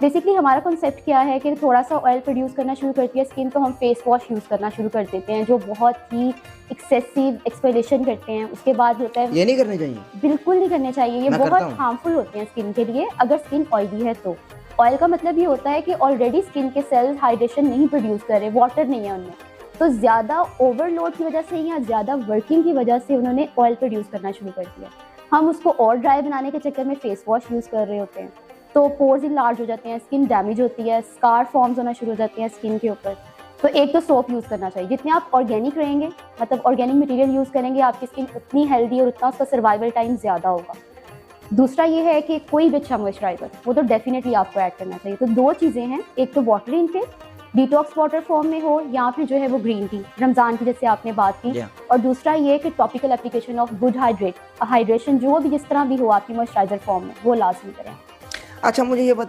Basically हमारा concept क्या है कि थोड़ा सा ऑयल प्रोड्यूस करना शुरू करती है स्किन तो हम फेस वॉश यूज़ करना शुरू कर देते हैं जो बहुत ही एक्सेसिव एक्सफोलिएशन करते हैं। उसके बाद होता है, ये नहीं करने चाहिए, बिल्कुल नहीं करने चाहिए, ये मैं करता बहुत हूँ। हार्मफुल होते हैं स्किन के लिए अगर स्किन ऑयली है तो। ऑयल का मतलब ये होता है कि ऑलरेडी स्किन के सेल्स हाइड्रेशन नहीं प्रोड्यूस कर रहे, वाटर नहीं है उनमें, तो ज़्यादा ओवरलोड की वजह से या ज़्यादा वर्किंग की वजह से उन्होंने ऑयल प्रोड्यूस करना शुरू कर दिया। हम उसको और ड्राई बनाने के चक्कर में फेस वॉश यूज़ कर रहे होते हैं, तो पोर्स इनलार्ज हो जाते हैं, स्किन डैमेज होती है, स्कार फॉर्म्स होना शुरू हो जाते हैं स्किन के ऊपर। तो एक तो सोप यूज़ करना चाहिए, जितने आप ऑर्गेनिक रहेंगे, मतलब ऑर्गेनिक मटेरियल यूज़ करेंगे, आपकी स्किन उतनी हेल्दी और उतना उसका सर्वाइवल टाइम ज़्यादा होगा। दूसरा ये है कि कोई भी अच्छा मॉइस्चराइजर वो तो डेफिनेटली आपको ऐड करना चाहिए। तो दो चीज़ें हैं, एक तो water intake, detox water form में हो या फिर जो है वो ग्रीन टी रमज़ान की जैसे आपने बात की, और दूसरा ये कि topical application of good hydration जो भी जिस तरह भी हो आपकी मॉइस्चराइजर फॉर्म में वो लाजमी करें। अच्छा मुझे ये बताएं